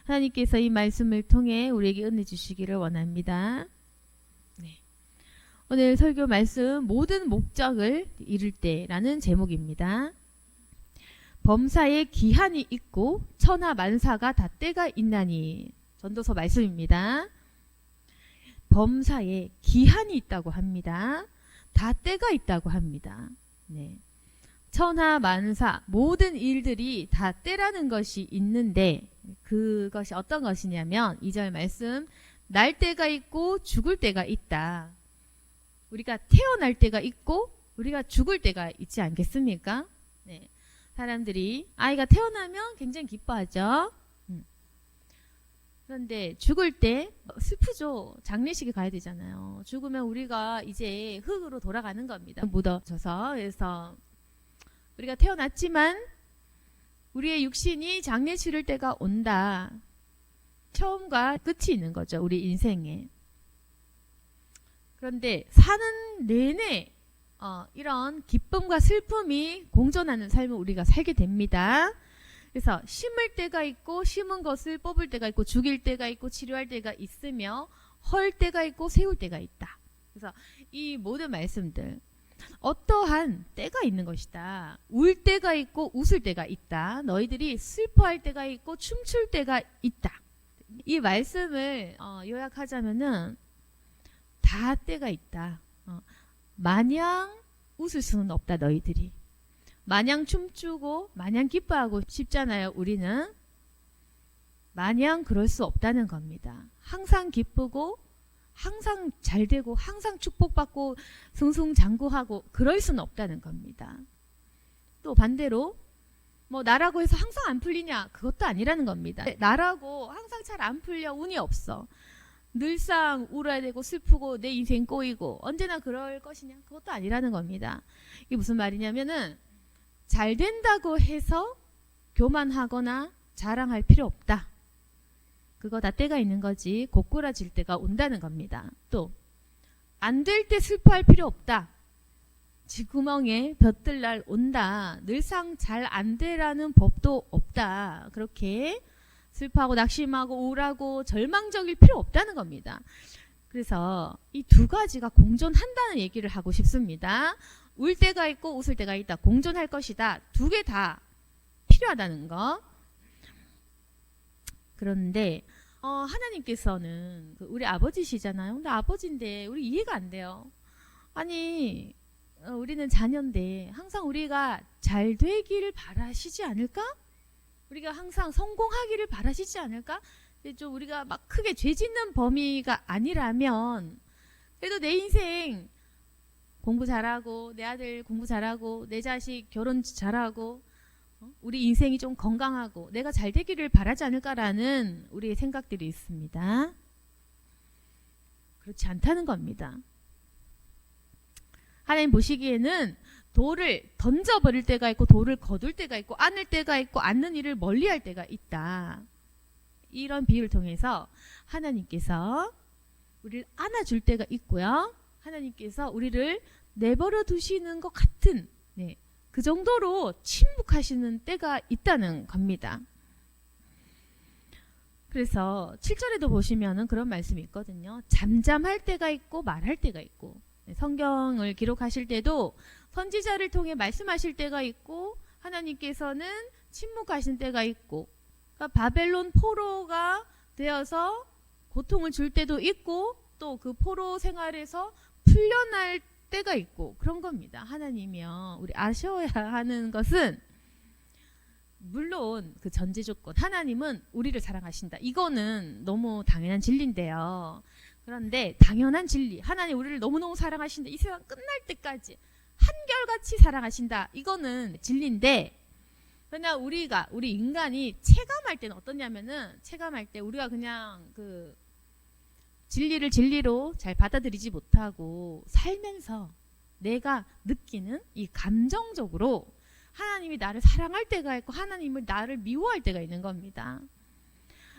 하나님께서 이 말씀을 통해 우리에게 은혜 주시기를 원합니다. 네. 오늘 설교 말씀 모든 목적을 이룰 때라는 제목입니다. 범사에 기한이 있고 천하 만사가 다 때가 있나니, 전도서 말씀입니다. 범사에 기한이 있다고 합니다. 다 때가 있다고 합니다. 네. 천하 만사 모든 일들이 다 때라는 것이 있는데, 그것이 어떤 것이냐면 2절 말씀, 날 때가 있고 죽을 때가 있다. 우리가 태어날 때가 있고 우리가 죽을 때가 있지 않겠습니까? 네. 사람들이 아이가 태어나면 굉장히 기뻐하죠. 그런데 죽을 때 슬프죠. 장례식에 가야 되잖아요. 죽으면 우리가 이제 흙으로 돌아가는 겁니다. 묻어져서. 그래서 우리가 태어났지만 우리의 육신이 장례 치를 때가 온다. 처음과 끝이 있는 거죠. 우리 인생에. 그런데 사는 내내 이런 기쁨과 슬픔이 공존하는 삶을 우리가 살게 됩니다. 그래서 심을 때가 있고 심은 것을 뽑을 때가 있고 죽일 때가 있고 치료할 때가 있으며 헐 때가 있고 세울 때가 있다. 그래서 이 모든 말씀들 어떠한 때가 있는 것이다. 울 때가 있고 웃을 때가 있다. 너희들이 슬퍼할 때가 있고 춤출 때가 있다. 이 말씀을 요약하자면은 다 때가 있다. 마냥 웃을 수는 없다. 너희들이 마냥 춤추고 마냥 기뻐하고 싶잖아요. 우리는 마냥 그럴 수 없다는 겁니다. 항상 기쁘고 항상 잘되고 항상 축복받고 승승장구하고 그럴 수는 없다는 겁니다. 또 반대로 뭐 나라고 해서 항상 안 풀리냐, 그것도 아니라는 겁니다. 나라고 항상 잘 안 풀려, 운이 없어, 늘상 울어야 되고 슬프고 내 인생 꼬이고 언제나 그럴 것이냐, 그것도 아니라는 겁니다. 이게 무슨 말이냐면은 잘 된다고 해서 교만하거나 자랑할 필요 없다. 그거 다 때가 있는 거지. 고꾸라질 때가 온다는 겁니다. 또 안 될 때 슬퍼할 필요 없다. 쥐구멍에 볕들 날 온다. 늘상 잘 안 되라는 법도 없다. 그렇게 슬퍼하고 낙심하고 우울하고 절망적일 필요 없다는 겁니다. 그래서 이 두 가지가 공존한다는 얘기를 하고 싶습니다. 울 때가 있고 웃을 때가 있다. 공존할 것이다. 두 개 다 필요하다는 거. 그런데 하나님께서는 우리 아버지시잖아요. 근데 아버지인데 우리 이해가 안 돼요. 아니 우리는 자녀인데 항상 우리가 잘 되기를 바라시지 않을까? 우리가 항상 성공하기를 바라시지 않을까? 좀 우리가 막 크게 죄 짓는 범위가 아니라면 그래도 내 인생 공부 잘하고 내 아들 공부 잘하고 내 자식 결혼 잘하고 우리 인생이 좀 건강하고 내가 잘 되기를 바라지 않을까라는 우리의 생각들이 있습니다. 그렇지 않다는 겁니다. 하나님 보시기에는 돌을 던져버릴 때가 있고 돌을 거둘 때가 있고 안을 때가 있고 안는 일을 멀리할 때가 있다. 이런 비유를 통해서 하나님께서 우리를 안아줄 때가 있고요. 하나님께서 우리를 내버려 두시는 것 같은 그 정도로 침묵하시는 때가 있다는 겁니다. 그래서 7절에도 보시면은 그런 말씀이 있거든요. 잠잠할 때가 있고 말할 때가 있고, 성경을 기록하실 때도 선지자를 통해 말씀하실 때가 있고 하나님께서는 침묵하신 때가 있고, 그러니까 바벨론 포로가 되어서 고통을 줄 때도 있고 또 그 포로 생활에서 풀려날 때가 있고 그런 겁니다. 하나님이요. 우리 아셔야 하는 것은 물론 그 전제 조건, 하나님은 우리를 사랑하신다. 이거는 너무 당연한 진리인데요. 그런데 당연한 진리, 하나님 우리를 너무너무 사랑하신다. 이 세상 끝날 때까지 한결같이 사랑하신다. 이거는 진리인데, 그러나 우리 인간이 체감할 때는 어떠냐면은, 체감할 때 우리가 그냥 그 진리를 진리로 잘 받아들이지 못하고 살면서 내가 느끼는 이 감정적으로 하나님이 나를 사랑할 때가 있고 하나님을 나를 미워할 때가 있는 겁니다.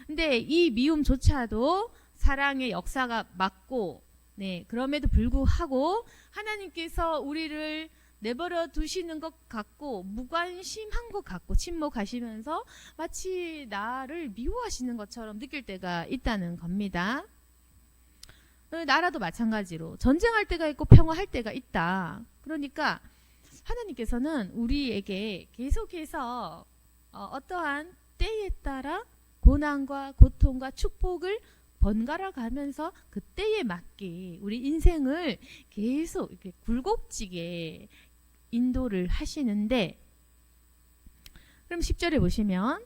근데 이 미움조차도 사랑의 역사가 맞고, 그럼에도 불구하고 하나님께서 우리를 내버려 두시는 것 같고 무관심한 것 같고 침묵하시면서 마치 나를 미워하시는 것처럼 느낄 때가 있다는 겁니다. 나라도 마찬가지로 전쟁할 때가 있고 평화할 때가 있다. 그러니까 하나님께서는 우리에게 계속해서 어떠한 때에 따라 고난과 고통과 축복을 번갈아 가면서 그 때에 맞게 우리 인생을 계속 이렇게 굴곡지게 인도를 하시는데, 그럼 10절에 보시면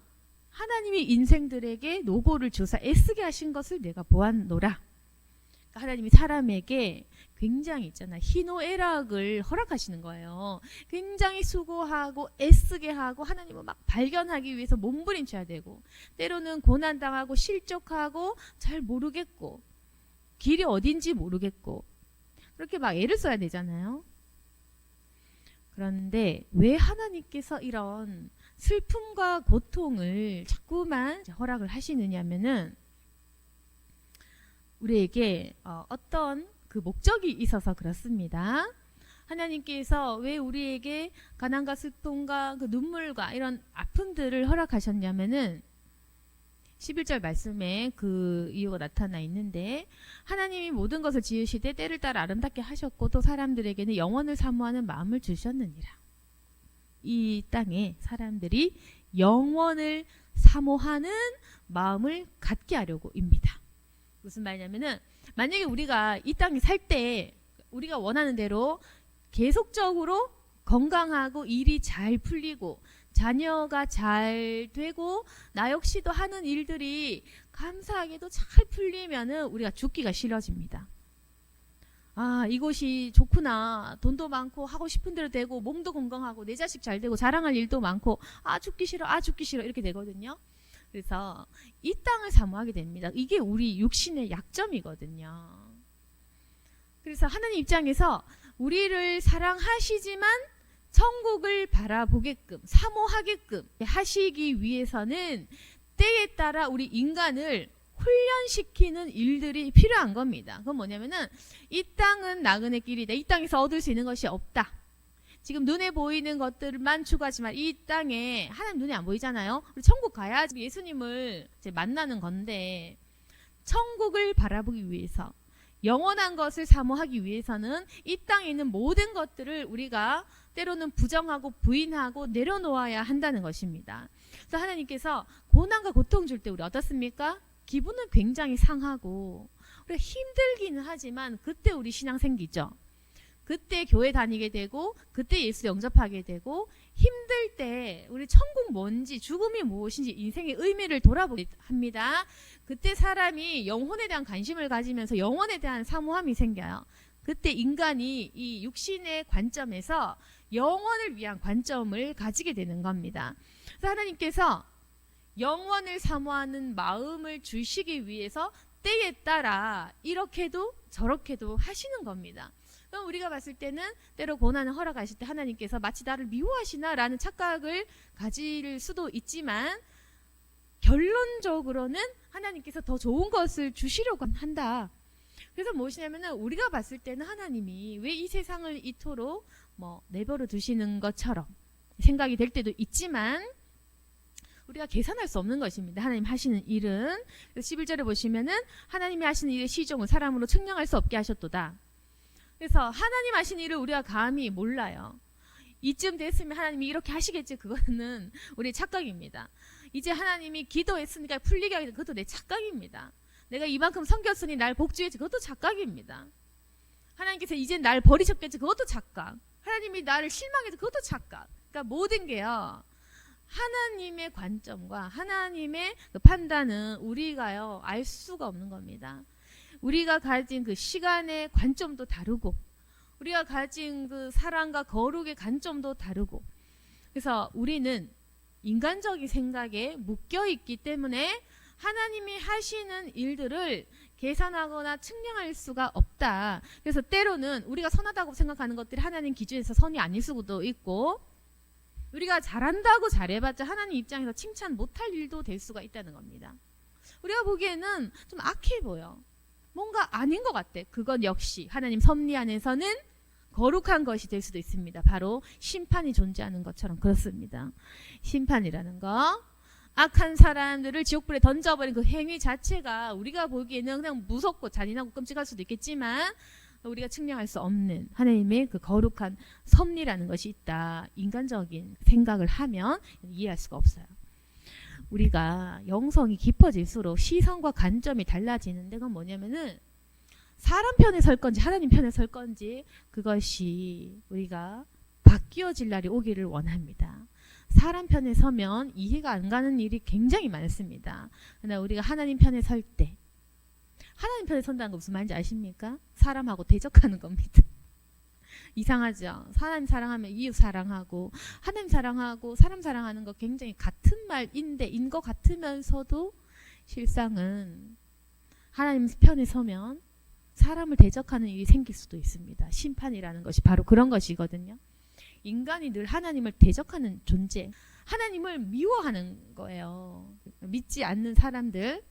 하나님이 인생들에게 노고를 주사 애쓰게 하신 것을 내가 보았노라. 그러니까 하나님이 사람에게 굉장히 있잖아, 희노애락을 허락하시는 거예요. 굉장히 수고하고 애쓰게 하고 하나님을 막 발견하기 위해서 몸부림쳐야 되고, 때로는 고난당하고 실족하고 잘 모르겠고 길이 어딘지 모르겠고 그렇게 막 애를 써야 되잖아요. 그런데 왜 하나님께서 이런 슬픔과 고통을 자꾸만 허락을 하시느냐면은 우리에게 어떤 그 목적이 있어서 그렇습니다. 하나님께서 왜 우리에게 가난과 슬픔과 그 눈물과 이런 아픔들을 허락하셨냐면은 11절 말씀에 그 이유가 나타나 있는데, 하나님이 모든 것을 지으시되 때를 따라 아름답게 하셨고 또 사람들에게는 영원을 사모하는 마음을 주셨느니라. 이 땅에 사람들이 영원을 사모하는 마음을 갖게 하려고입니다. 무슨 말이냐면은 만약에 우리가 이 땅에 살 때 우리가 원하는 대로 계속적으로 건강하고 일이 잘 풀리고 자녀가 잘 되고 나 역시도 하는 일들이 감사하게도 잘 풀리면은 우리가 죽기가 싫어집니다. 아, 이곳이 좋구나. 돈도 많고 하고 싶은 대로 되고 몸도 건강하고 내 자식 잘 되고 자랑할 일도 많고 죽기 싫어, 죽기 싫어 이렇게 되거든요. 그래서 이 땅을 사모하게 됩니다. 이게 우리 육신의 약점이거든요. 그래서 하나님 입장에서 우리를 사랑하시지만 천국을 바라보게끔 사모하게끔 하시기 위해서는 때에 따라 우리 인간을 훈련시키는 일들이 필요한 겁니다. 그건 뭐냐면은 이 땅은 나그네 길이다. 이 땅에서 얻을 수 있는 것이 없다. 지금 눈에 보이는 것들만 추구하지만 이 땅에 하나님 눈에 안 보이잖아요. 우리 천국 가야지 예수님을 이제 만나는 건데, 천국을 바라보기 위해서 영원한 것을 사모하기 위해서는 이 땅에 있는 모든 것들을 우리가 때로는 부정하고 부인하고 내려놓아야 한다는 것입니다. 그래서 하나님께서 고난과 고통 줄 때 우리 어떻습니까? 기분은 굉장히 상하고 우리가 힘들기는 하지만 그때 우리 신앙 생기죠. 그때 교회 다니게 되고 그때 예수 영접하게 되고, 힘들 때 우리 천국 뭔지 죽음이 무엇인지 인생의 의미를 돌아보게 합니다. 그때 사람이 영혼에 대한 관심을 가지면서 영혼에 대한 사모함이 생겨요. 그때 인간이 이 육신의 관점에서 영원을 위한 관점을 가지게 되는 겁니다. 그래서 하나님께서 영원을 사모하는 마음을 주시기 위해서 때에 따라 이렇게도 저렇게도 하시는 겁니다. 그럼 우리가 봤을 때는 때로 고난을 허락하실 때 하나님께서 마치 나를 미워하시나 라는 착각을 가질 수도 있지만, 결론적으로는 하나님께서 더 좋은 것을 주시려고 한다. 그래서 무엇이냐면은 우리가 봤을 때는 하나님이 왜 이 세상을 이토록 내버려 두시는 것처럼 생각이 될 때도 있지만, 우리가 계산할 수 없는 것입니다. 하나님 하시는 일은. 11절에 보시면은 하나님이 하시는 일의 시종을 사람으로 측량할 수 없게 하셨도다. 그래서 하나님 하신 일을 우리가 감히 몰라요. 이쯤 됐으면 하나님이 이렇게 하시겠지. 그거는 우리의 착각입니다. 이제 하나님이 기도했으니까 풀리게 하겠다. 그것도 내 착각입니다. 내가 이만큼 섬겼으니 날 복주했지. 그것도 착각입니다. 하나님께서 이제 날 버리셨겠지. 그것도 착각. 하나님이 나를 실망해서 그것도 착각. 그러니까 모든 게요, 하나님의 관점과 하나님의 그 판단은 우리가요 알 수가 없는 겁니다. 우리가 가진 그 시간의 관점도 다르고 우리가 가진 그 사랑과 거룩의 관점도 다르고, 그래서 우리는 인간적인 생각에 묶여 있기 때문에 하나님이 하시는 일들을 계산하거나 측량할 수가 없다. 그래서 때로는 우리가 선하다고 생각하는 것들이 하나님 기준에서 선이 아닐 수도 있고, 우리가 잘한다고 잘해봤자 하나님 입장에서 칭찬 못할 일도 될 수가 있다는 겁니다. 우리가 보기에는 좀 악해 보여. 뭔가 아닌 것 같아. 그건 역시 하나님 섭리 안에서는 거룩한 것이 될 수도 있습니다. 바로 심판이 존재하는 것처럼 그렇습니다. 심판이라는 거. 악한 사람들을 지옥불에 던져버린 그 행위 자체가 우리가 보기에는 그냥 무섭고 잔인하고 끔찍할 수도 있겠지만 우리가 측량할 수 없는 하나님의 그 거룩한 섭리라는 것이 있다. 인간적인 생각을 하면 이해할 수가 없어요. 우리가 영성이 깊어질수록 시선과 관점이 달라지는 데가 뭐냐면은 사람 편에 설 건지 하나님 편에 설 건지 그것이 우리가 바뀌어질 날이 오기를 원합니다. 사람 편에 서면 이해가 안 가는 일이 굉장히 많습니다. 그러나 우리가 하나님 편에 설 때, 하나님 편에 선다는 거 무슨 말인지 아십니까? 사람하고 대적하는 겁니다. 이상하죠? 하나님 사랑하면 이웃 사랑하고 하나님 사랑하고 사람 사랑하는 거 굉장히 같은 말인데 인 것 같으면서도 실상은 하나님 편에 서면 사람을 대적하는 일이 생길 수도 있습니다. 심판이라는 것이 바로 그런 것이거든요. 인간이 늘 하나님을 대적하는 존재, 하나님을 미워하는 거예요. 믿지 않는 사람들,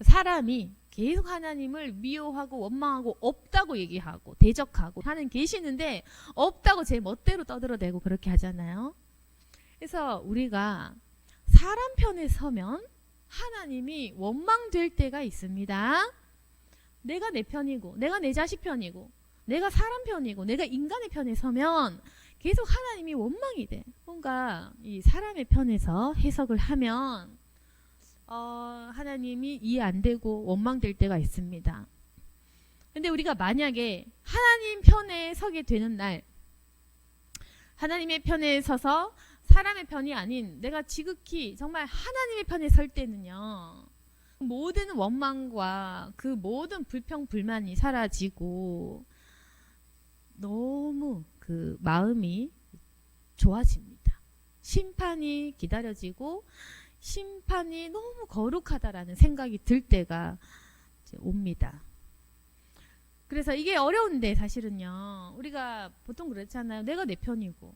사람이 계속 하나님을 미워하고 원망하고 없다고 얘기하고 대적하고 하나님 계시는데 없다고 제 멋대로 떠들어대고 그렇게 하잖아요. 그래서 우리가 사람 편에 서면 하나님이 원망될 때가 있습니다. 내가 내 편이고 내가 내 자식 편이고 내가 사람 편이고 내가 인간의 편에 서면 계속 하나님이 원망이 돼. 뭔가 이 사람의 편에서 해석을 하면 하나님이 이해 안 되고 원망될 때가 있습니다. 근데 우리가 만약에 하나님 편에 서게 되는 날, 하나님의 편에 서서 사람의 편이 아닌 내가 지극히 정말 하나님의 편에 설 때는요, 모든 원망과 그 모든 불평 불만이 사라지고 너무 그 마음이 좋아집니다. 심판이 기다려지고 심판이 너무 거룩하다라는 생각이 들 때가 이제 옵니다. 그래서 이게 어려운데 사실은요, 우리가 보통 그렇잖아요. 내가 내 편이고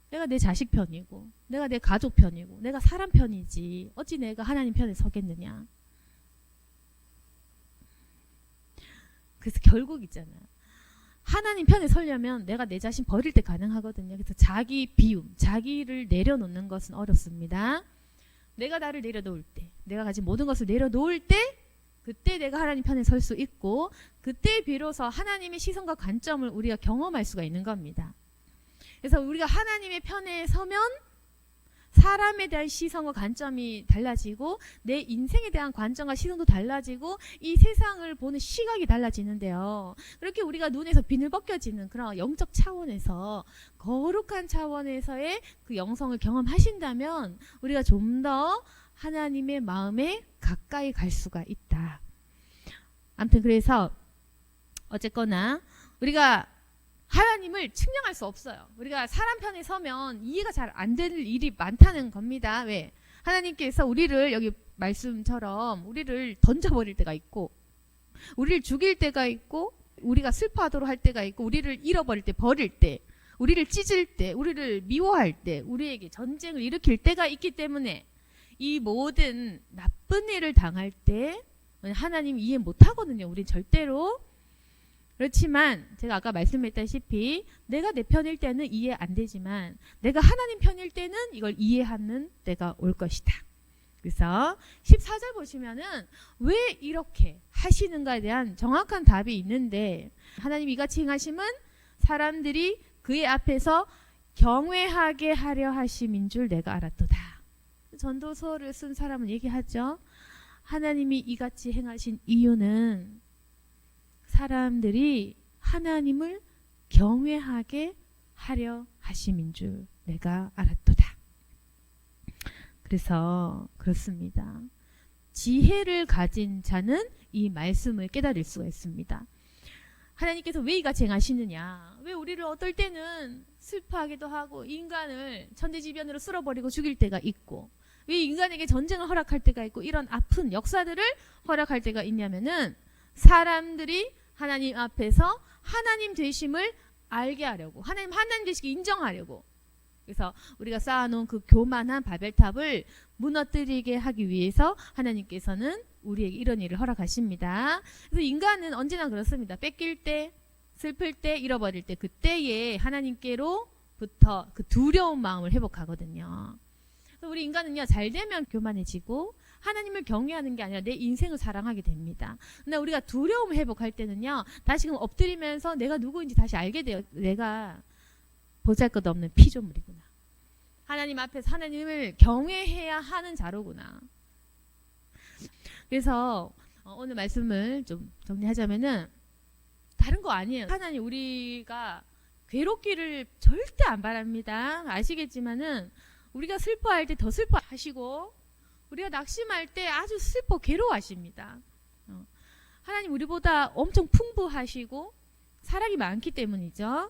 내가 내 자식 편이고 내가 내 가족 편이고 내가 사람 편이지 어찌 내가 하나님 편에 서겠느냐. 그래서 결국 있잖아요, 하나님 편에 서려면 내가 내 자신 버릴 때 가능하거든요. 그래서 자기 비움, 자기를 내려놓는 것은 어렵습니다. 내가 나를 내려놓을 때, 내가 가진 모든 것을 내려놓을 때 그때 내가 하나님 편에 설 수 있고 그때 비로소 하나님의 시선과 관점을 우리가 경험할 수가 있는 겁니다. 그래서 우리가 하나님의 편에 서면 사람에 대한 시선과 관점이 달라지고 내 인생에 대한 관점과 시선도 달라지고 이 세상을 보는 시각이 달라지는데요. 그렇게 우리가 눈에서 비늘 벗겨지는 그런 영적 차원에서 거룩한 차원에서의 그 영성을 경험하신다면 우리가 좀 더 하나님의 마음에 가까이 갈 수가 있다. 아무튼 그래서 어쨌거나 우리가 하나님을 측량할 수 없어요. 우리가 사람 편에 서면 이해가 잘 안 되는 일이 많다는 겁니다. 왜? 하나님께서 우리를 여기 말씀처럼 우리를 던져버릴 때가 있고 우리를 죽일 때가 있고 우리가 슬퍼하도록 할 때가 있고 우리를 잃어버릴 때, 버릴 때, 우리를 찢을 때, 우리를 미워할 때, 우리에게 전쟁을 일으킬 때가 있기 때문에 이 모든 나쁜 일을 당할 때 하나님 이해 못하거든요. 우린 절대로. 그렇지만 제가 아까 말씀했다시피 내가 내 편일 때는 이해 안 되지만 내가 하나님 편일 때는 이걸 이해하는 때가 올 것이다. 그래서 14절 보시면은 왜 이렇게 하시는가에 대한 정확한 답이 있는데, 하나님이 이같이 행하심은 사람들이 그의 앞에서 경외하게 하려 하심인 줄 내가 알았도다. 전도서를 쓴 사람은 얘기하죠. 하나님이 이같이 행하신 이유는 사람들이 하나님을 경외하게 하려 하심인 줄 내가 알았도다. 그래서 그렇습니다. 지혜를 가진 자는 이 말씀을 깨달을 수가 있습니다. 하나님께서 왜 이같이 행하시느냐, 왜 우리를 어떨 때는 슬퍼하기도 하고 인간을 천대지변으로 쓸어버리고 죽일 때가 있고 왜 인간에게 전쟁을 허락할 때가 있고 이런 아픈 역사들을 허락할 때가 있냐면은 사람들이 하나님 앞에서 하나님 되심을 알게 하려고, 하나님 되시기 인정하려고. 그래서 우리가 쌓아놓은 그 교만한 바벨탑을 무너뜨리게 하기 위해서 하나님께서는 우리에게 이런 일을 허락하십니다. 그래서 인간은 언제나 그렇습니다. 뺏길 때, 슬플 때, 잃어버릴 때, 그때에 하나님께로부터 그 두려운 마음을 회복하거든요. 우리 인간은요, 잘 되면 교만해지고 하나님을 경외하는 게 아니라 내 인생을 사랑하게 됩니다. 근데 우리가 두려움 회복할 때는요, 다시금 엎드리면서 내가 누구인지 다시 알게 돼요. 내가 보잘것없는 피조물이구나. 하나님 앞에서 하나님을 경외해야 하는 자로구나. 그래서 오늘 말씀을 좀 정리하자면은 다른 거 아니에요. 하나님 우리가 괴롭기를 절대 안 바랍니다. 아시겠지만은 우리가 슬퍼할 때 더 슬퍼하시고 우리가 낙심할 때 아주 슬퍼 괴로워하십니다. 하나님 우리보다 엄청 풍부하시고 사랑이 많기 때문이죠.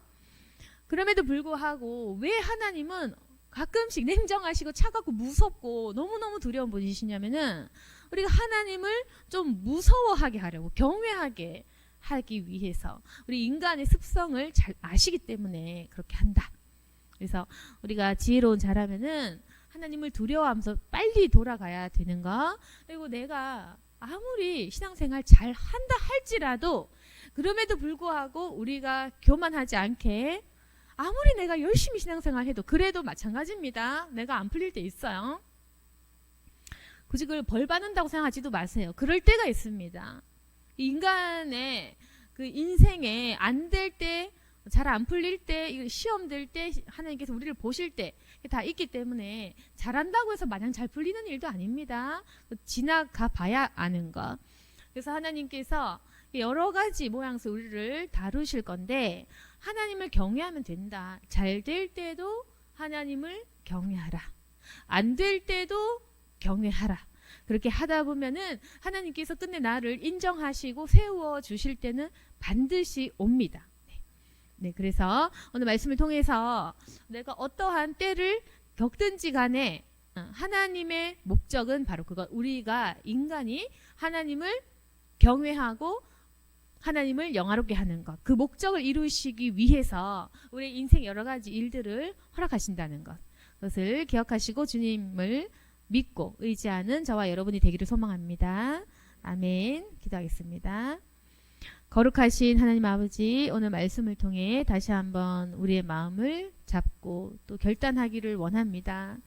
그럼에도 불구하고 왜 하나님은 가끔씩 냉정하시고 차갑고 무섭고 너무너무 두려운 분이시냐면은 우리가 하나님을 좀 무서워하게 하려고 경외하게 하기 위해서 우리 인간의 습성을 잘 아시기 때문에 그렇게 한다. 그래서 우리가 지혜로운 자라면은 하나님을 두려워하면서 빨리 돌아가야 되는 거. 그리고 내가 아무리 신앙생활 잘 한다 할지라도 그럼에도 불구하고 우리가 교만하지 않게 아무리 내가 열심히 신앙생활 해도 그래도 마찬가지입니다. 내가 안 풀릴 때 있어요. 굳이 그걸 벌 받는다고 생각하지도 마세요. 그럴 때가 있습니다. 인간의 그 인생에 안 될 때, 잘 안 풀릴 때, 시험 될 때 하나님께서 우리를 보실 때 다 있기 때문에 잘한다고 해서 마냥 잘 풀리는 일도 아닙니다. 지나가 봐야 아는 것. 그래서 하나님께서 여러 가지 모양새 우리를 다루실 건데 하나님을 경외하면 된다. 잘 될 때도 하나님을 경외하라. 안 될 때도 경외하라. 그렇게 하다 보면은 하나님께서 끝내 나를 인정하시고 세워 주실 때는 반드시 옵니다. 네, 그래서 오늘 말씀을 통해서 내가 어떠한 때를 겪든지 간에 하나님의 목적은 바로 그것. 우리가 인간이 하나님을 경외하고 하나님을 영화롭게 하는 것. 그 목적을 이루시기 위해서 우리 인생 여러 가지 일들을 허락하신다는 것. 그것을 기억하시고 주님을 믿고 의지하는 저와 여러분이 되기를 소망합니다. 아멘. 기도하겠습니다. 거룩하신 하나님 아버지, 오늘 말씀을 통해 다시 한번 우리의 마음을 잡고 또 결단하기를 원합니다.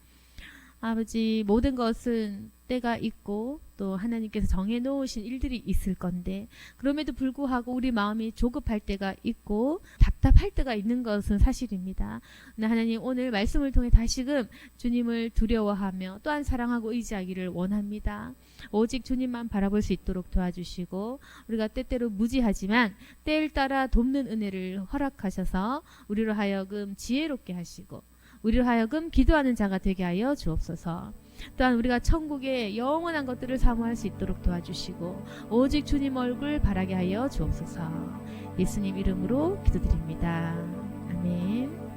아버지, 모든 것은 때가 있고 또 하나님께서 정해놓으신 일들이 있을 건데 그럼에도 불구하고 우리 마음이 조급할 때가 있고 답답할 때가 있는 것은 사실입니다. 근데 하나님 오늘 말씀을 통해 다시금 주님을 두려워하며 또한 사랑하고 의지하기를 원합니다. 오직 주님만 바라볼 수 있도록 도와주시고 우리가 때때로 무지하지만 때를 따라 돕는 은혜를 허락하셔서 우리로 하여금 지혜롭게 하시고 우리로 하여금 기도하는 자가 되게 하여 주옵소서. 또한 우리가 천국의 영원한 것들을 사모할 수 있도록 도와주시고 오직 주님 얼굴 바라게 하여 주옵소서. 예수님 이름으로 기도드립니다. 아멘.